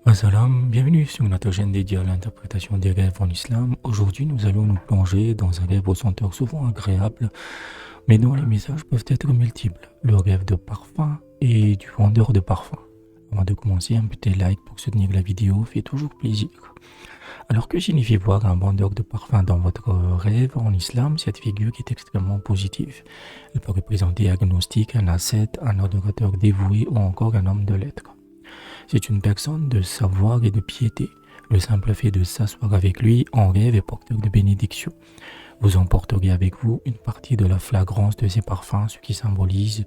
Assalam, bienvenue sur notre chaîne dédiée à l'interprétation des rêves en islam. Aujourd'hui, nous allons nous plonger dans un rêve au senteur souvent agréable, mais dont les messages peuvent être multiples. Le rêve de parfum et du vendeur de parfum. Avant de commencer, un petit like pour soutenir la vidéo fait toujours plaisir. Alors que signifie voir un vendeur de parfum dans votre rêve en islam? Cette figure est extrêmement positive. Elle peut représenter un agnostique, un ascète, un adorateur dévoué ou encore un homme de lettres. C'est une personne de savoir et de piété. Le simple fait de s'asseoir avec lui en rêve est porteur de bénédiction. Vous emporterez avec vous une partie de la flagrance de ses parfums, ce qui symbolise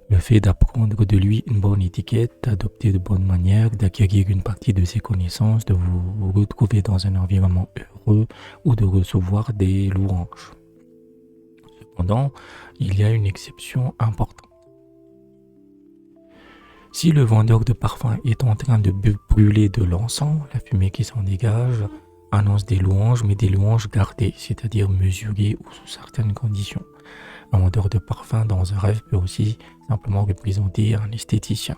le fait d'apprendre de lui une bonne étiquette, d'adopter de bonnes manières, d'acquérir une partie de ses connaissances, de vous retrouver dans un environnement heureux ou de recevoir des louanges. Cependant, il y a une exception importante. Si le vendeur de parfum est en train de brûler de l'encens, la fumée qui s'en dégage annonce des louanges, mais des louanges gardées, c'est-à-dire mesurées ou sous certaines conditions. Un vendeur de parfum dans un rêve peut aussi simplement représenter un esthéticien.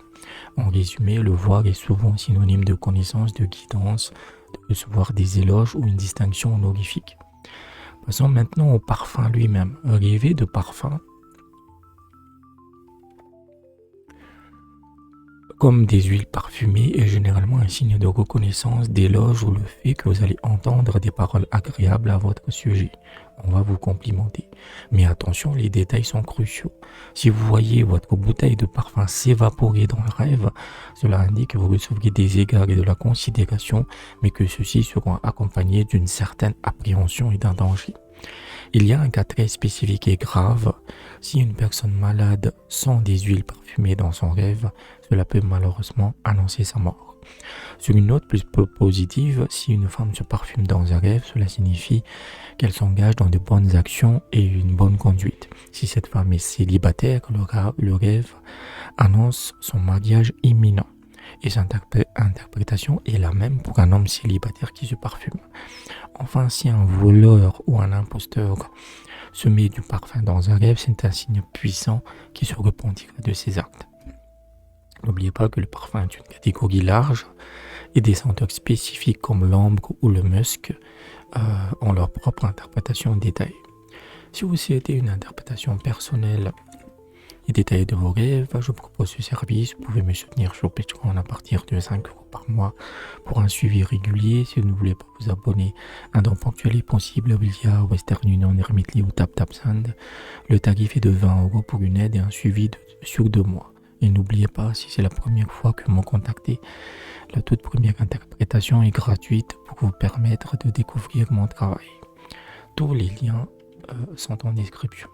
En résumé, le voir est souvent synonyme de connaissance, de guidance, de recevoir des éloges ou une distinction honorifique. Passons maintenant au parfum lui-même. Rêver de parfum, comme des huiles parfumées, est généralement un signe de reconnaissance, d'éloge ou le fait que vous allez entendre des paroles agréables à votre sujet. On va vous complimenter. Mais attention, les détails sont cruciaux. Si vous voyez votre bouteille de parfum s'évaporer dans le rêve, cela indique que vous recevrez des égards et de la considération, mais que ceux-ci seront accompagnés d'une certaine appréhension et d'un danger. Il y a un cas très spécifique et grave. Si une personne malade sent des huiles parfumées dans son rêve, cela peut malheureusement annoncer sa mort. Sur une note plus positive, si une femme se parfume dans un rêve, cela signifie qu'elle s'engage dans de bonnes actions et une bonne conduite. Si cette femme est célibataire, le rêve annonce son mariage imminent. Et cette interprétation est la même pour un homme célibataire qui se parfume. Enfin, si un voleur ou un imposteur se met du parfum dans un rêve, c'est un signe puissant qui se repentira de ses actes. N'oubliez pas que le parfum est une catégorie large et des senteurs spécifiques comme l'ambre ou le musc ont leur propre interprétation détaillée. Si vous souhaitez une interprétation personnelle et détaillée de vos rêves, je propose ce service. Vous pouvez me soutenir sur Patreon à partir de 5 € par mois pour un suivi régulier. Si vous ne voulez pas vous abonner, un don ponctuel est possible via Western Union, Remitly ou TapTapSend. Le tarif est de 20 € pour une aide et un suivi sur 2 mois. Et n'oubliez pas, si c'est la première fois que vous me contactez, la toute première interprétation est gratuite pour vous permettre de découvrir mon travail. Tous les liens sont en description.